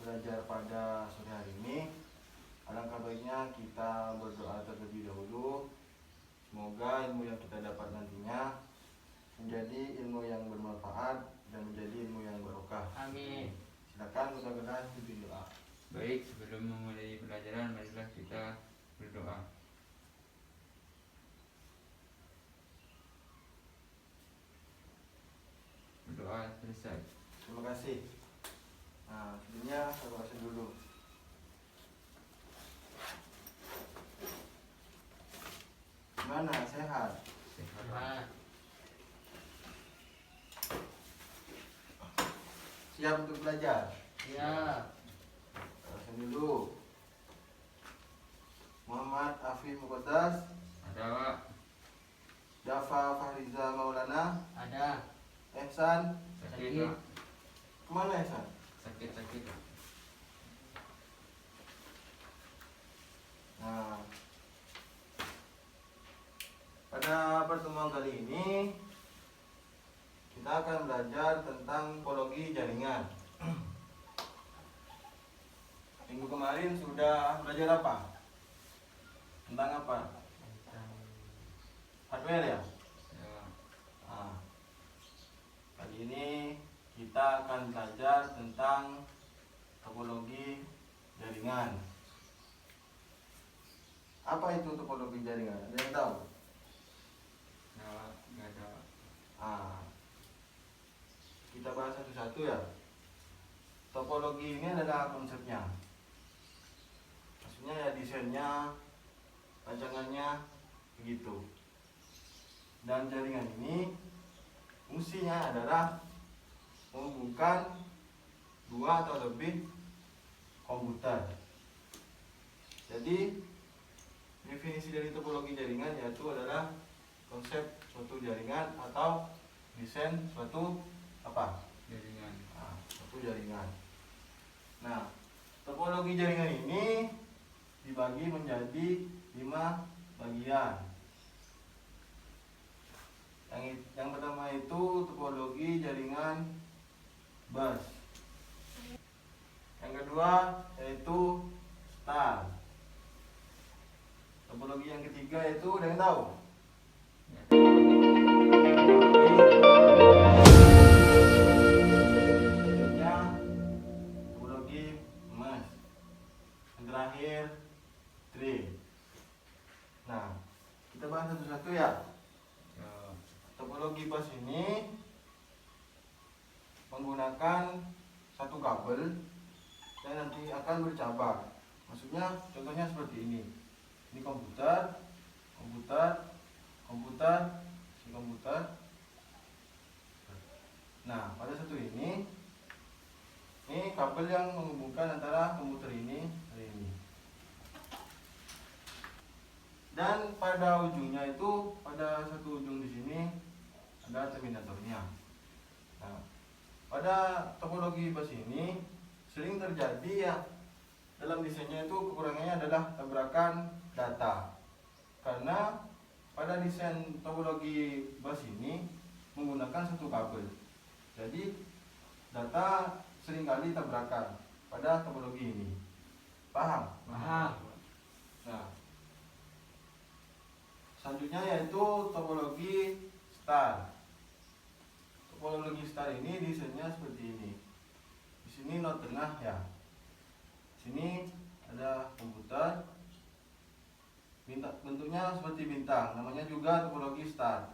belajar pada sore hari ini, alangkah baiknya kita berdoa terlebih dahulu. Semoga ilmu yang kita dapat nantinya menjadi ilmu yang bermanfaat dan menjadi ilmu yang barokah. Amin. Silakan mudah-mudahan pimpin doa. Baik, sebelum memulai pelajaran, marilah kita berdoa. Berdoa selesai. Terima kasih. Nah, sebelumnya saya bacain dulu. Gimana? Sehat? Sehat. Siap untuk belajar? Ya. Bacain dulu. Muhammad Afif Muqaddas, Ada, Pak. Dafa Fahriza Maulana, Ada. Ehsan. Sakit, Sakit. Pak. Kemana Ehsan? Sakit, Pak. Nah, pada pertemuan kali ini kita akan belajar tentang topologi jaringan. Minggu kemarin sudah belajar apa? Tentang apa? Hardware ya? Ya. Nah, kali ini kita akan belajar tentang topologi jaringan. Apa itu topologi jaringan? Ada yang tahu? Ya, nggak ada. Ah, kita bahas satu-satu ya. Topologi ini adalah konsepnya. Maksudnya ya desainnya, rancangannya begitu. Dan jaringan ini fungsinya adalah menghubungkan dua atau lebih komputer. Jadi definisi dari topologi jaringan yaitu adalah konsep suatu jaringan atau desain suatu apa? Jaringan. Nah, suatu jaringan. Nah, topologi jaringan ini dibagi menjadi 5 bagian. Yang pertama itu topologi jaringan bus. Yang kedua yaitu star. Topologi yang ketiga yaitu ada yang tahu? Ya. Selanjutnya topologi emas. Yang terakhir tree. Nah, kita bahas satu-satu ya. Ya. Topologi bus ini menggunakan satu kabel dan nanti akan bercabang. Maksudnya contohnya seperti ini. Ini komputer, si komputer. Nah, pada satu ini kabel yang menghubungkan antara komputer ini dan ini. Dan pada ujungnya itu, pada satu ujung di sini ada terminatornya. Nah, pada topologi bus ini sering terjadi ya dalam desainnya itu kekurangannya adalah tabrakan data. Karena pada desain topologi bus ini menggunakan satu kabel. Jadi data seringkali tabrakan pada topologi ini. Paham? Paham. Nah, selanjutnya yaitu topologi star. Topologi star ini desainnya seperti ini. Di sini not tengah ya. Di sini ada komputer. Bentuknya seperti bintang, namanya juga topologi star.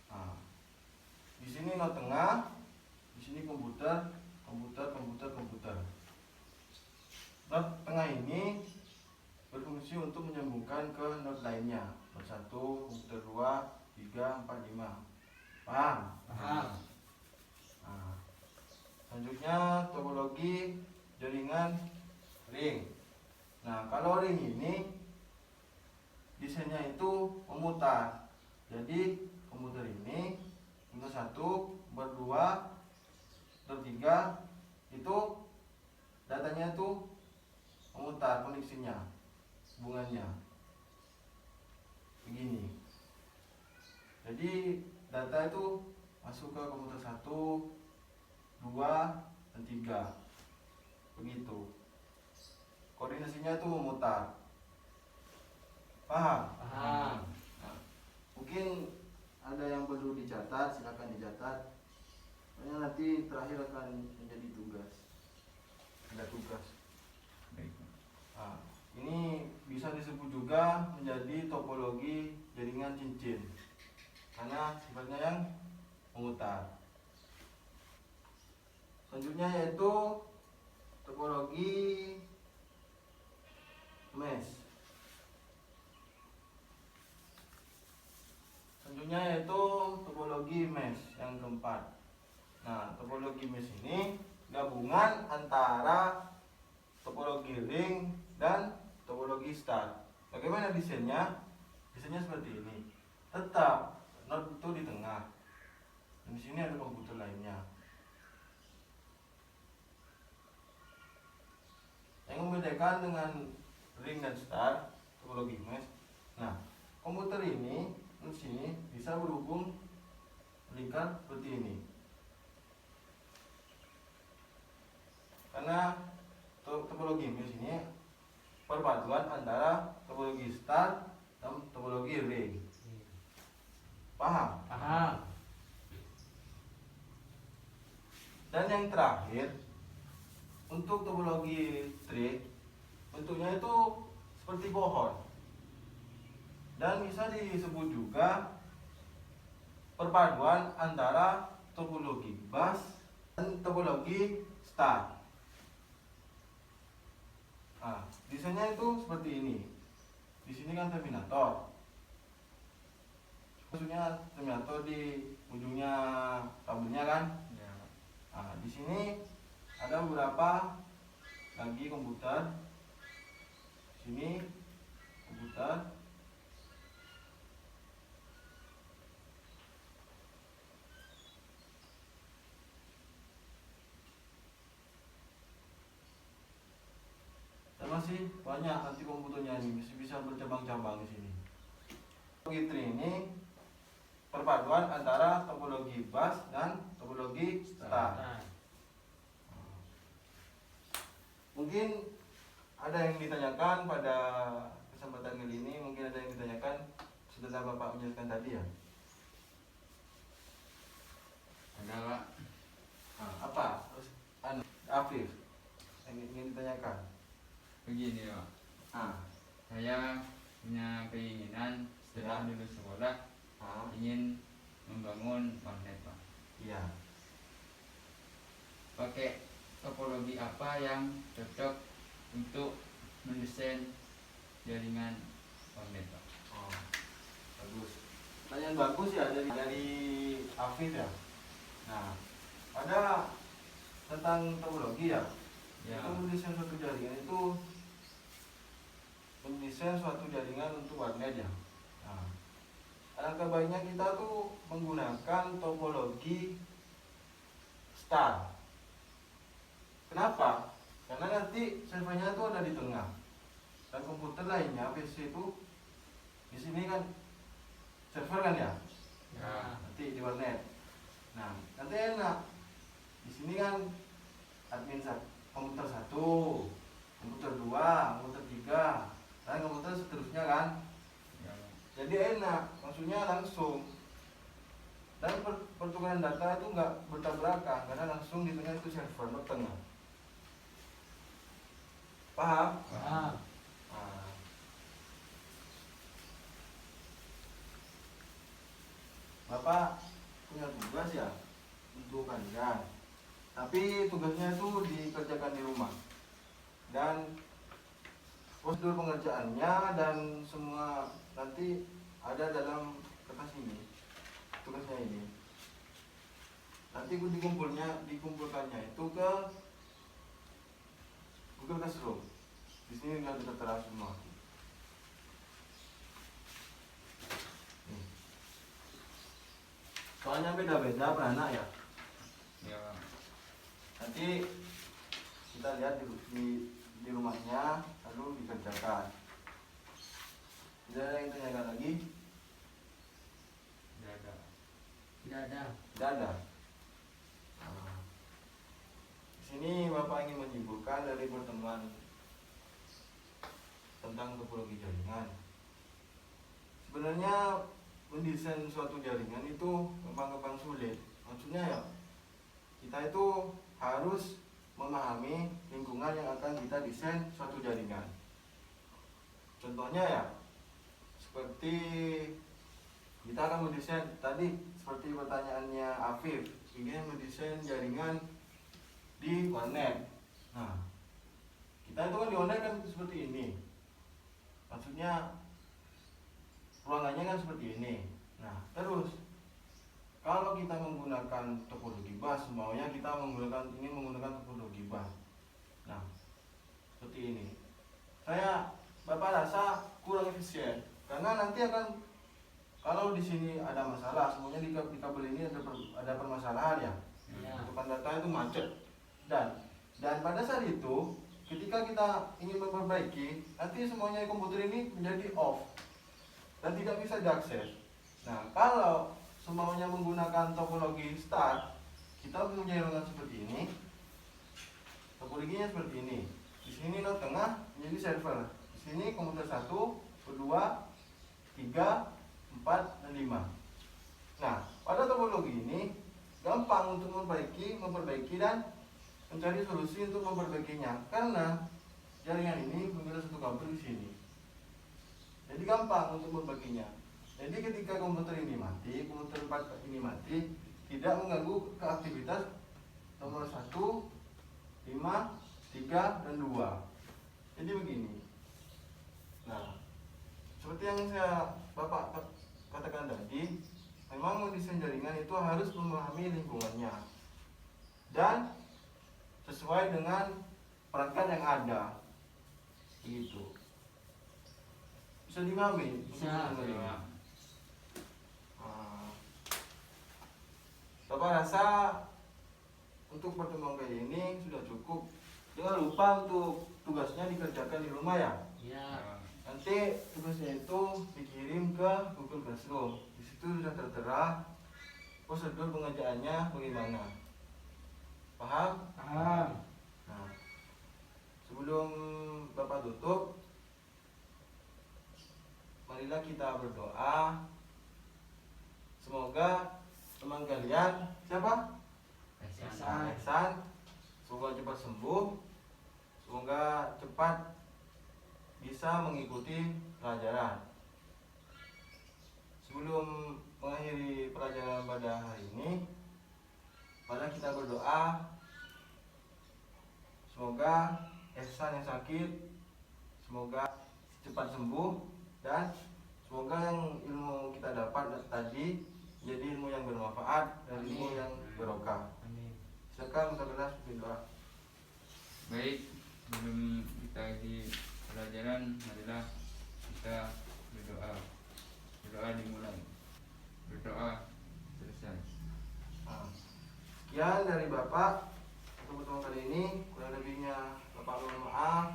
Nah, di sini not tengah, di sini komputer. Not tengah ini berfungsi untuk menyambungkan ke not lainnya. Not 1, komputer 2, 3, 4, 5. Paham? Paham. Nah, selanjutnya topologi jaringan ring. Nah, kalau ring ini desainnya itu memutar. Jadi komputer ini komputer 1, komputer 2, komputer 3 itu datanya itu memutar koneksinya, hubungannya begini. Jadi data itu masuk ke komputer 1, 2, dan 3. Begitu. Koordinasinya itu memutar. Paham? Paham. Nah, mungkin ada yang perlu dicatat, silakan dicatat. Soalnya nanti terakhir akan menjadi tugas. Ada tugas. Baik. Nah, ini bisa disebut juga menjadi topologi jaringan cincin karena sifatnya yang memutar. Selanjutnya yaitu topologi mesh. Selanjutnya yaitu topologi mesh yang keempat. Nah, topologi mesh ini gabungan antara topologi ring dan topologi star. Bagaimana desainnya? Desainnya seperti ini. Tetap node itu di tengah. Dan di sini ada komputer lainnya. Yang membedakan dengan ring dan star topologi mesh. Nah, komputer ini di sini bisa berhubung melingkar seperti ini. Karena topologi mesh ini perpaduan antara topologi star dan topologi ring. Paham? Paham. Dan yang terakhir, untuk topologi tree, bentuknya itu seperti pohon. Dan bisa disebut juga perpaduan antara topologi bus dan topologi star. Nah, desainnya itu seperti ini. Di sini kan terminator. Maksudnya terminator di ujungnya kabelnya kan. Ya. Nah, di sini ada beberapa lagi komputer. Sini komputer. Dan masih banyak nanti komputernya ini bisa bercabang-cabang di sini. Topologi tree ini perpaduan antara topologi bus dan topologi star. Nah, Mungkin ada yang ditanyakan pada kesempatan kali ini, mungkin ada yang ditanyakan setelah Bapak menjelaskan tadi ya. Ada Pak. Nah, apa? Terus Afif yang ingin ditanyakan. Begini Pak. Ah, Saya punya keinginan setelah lulus sekolah ingin membangun magnet Pak. iya. Pakai topologi apa yang cocok untuk mendesain jaringan magnet Pak? Oh, bagus. Pertanyaan bagus ya dari Afif ya. Nah, ada tentang topologi ya. Ya. Itu mendesain suatu jaringan itu mendesain suatu jaringan untuk magnet ya. Nah, alangkah baiknya kita tuh menggunakan topologi star. Kenapa? Karena nanti servernya itu ada di tengah dan komputer lainnya PC itu di sini kan server kan ya. Ya. Nanti di warnet. Nah, nanti enak. Di sini kan admin komputer 1, komputer 2, komputer 3, dan komputer seterusnya kan. Ya. Jadi enak, maksudnya langsung. Dan pertukaran data itu nggak bertabrakan karena langsung di tengah itu server di tengah. Paham? paham. Nah. Bapak punya tugas ya untuk kalian. Tapi tugasnya itu dikerjakan di rumah. Dan prosedur pengerjaannya dan semua nanti ada dalam kertas ini. Tugasnya ini. Nanti dikumpulkannya itu ke Google Classroom. Di sini tinggal tertera semua. Nih. Soalnya beda-beda per anak ya. Ya. Nanti kita lihat di rumahnya lalu dikerjakan. Tidak ada yang tanyakan lagi? Tidak ada. Tidak ada. Tidak ada. Nah, di sini Bapak ingin menyimpulkan dari pertemuan tentang topologi jaringan. Sebenarnya mendesain suatu jaringan itu gampang-gampang sulit. Maksudnya ya, kita itu harus memahami lingkungan yang akan kita desain suatu jaringan. Contohnya ya, seperti kita akan mendesain tadi seperti pertanyaannya Afif, ingin mendesain jaringan di warnet. Nah, kita itu kan di warnet kan seperti ini. Maksudnya ruangannya kan seperti ini. Nah, terus kalau kita menggunakan topologi bus, maunya kita ingin menggunakan topologi bus. Nah, seperti ini. Bapak rasa kurang efisien karena nanti akan, kalau di sini ada masalah, semuanya di kabel ini ada permasalahan ya. Untuk data itu macet dan pada saat itu ketika kita ingin memperbaiki, nanti semuanya komputer ini menjadi off dan tidak bisa diakses. Nah, kalau semuanya menggunakan topologi start, kita punya jaringan seperti ini. Topologinya seperti ini. Di sini node tengah menjadi server. Di sini komputer 1, 2, 3, 4, dan 5. Nah, pada topologi ini gampang untuk memperbaiki dan mencari solusi untuk memperbaikinya karena jaringan ini memiliki satu kabel di sini. Jadi gampang untuk membaginya. Jadi ketika komputer ini mati, komputer 4 ini mati, tidak mengganggu ke aktivitas nomor 1, 5, 3, dan 2. Jadi begini. Nah, seperti yang Bapak katakan tadi, memang mendesain jaringan itu harus memahami lingkungannya dan sesuai dengan perangkat yang ada. Begitu. Bisa dimahami? Bisa. Bapak rasa untuk pertemuan kali ini sudah cukup. Jangan lupa untuk tugasnya dikerjakan di rumah ya. Ya. Nanti tugasnya itu dikirim ke Google Classroom. Di situ sudah tertera prosedur pengerjaannya bagaimana. Paham? Paham. Nah, sebelum Bapak tutup, marilah kita berdoa. Semoga teman kalian siapa? Ihsan. Semoga cepat sembuh. Semoga cepat bisa mengikuti pelajaran. Sebelum mengakhiri pelajaran pada hari ini, mari kita berdoa. Semoga Ihsan yang sakit semoga cepat sembuh, dan semoga yang ilmu kita dapat tadi jadi ilmu yang bermanfaat dan ilmu yang berkah. Amin. Silakan kita berdoa. Baik, sebelum kita di pelajaran, marilah kita berdoa. Berdoa dimulai, berdoa selesai. Nah, sekian dari Bapak untuk pertemuan kali ini. Kurang lebihnya Bapak mohon maaf.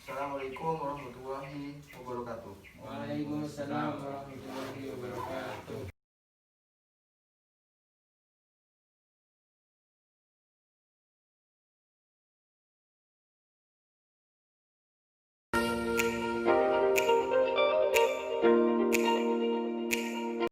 Assalamualaikum warahmatullahi wabarakatuh. Waalaikumsalam warahmatullahi wabarakatuh.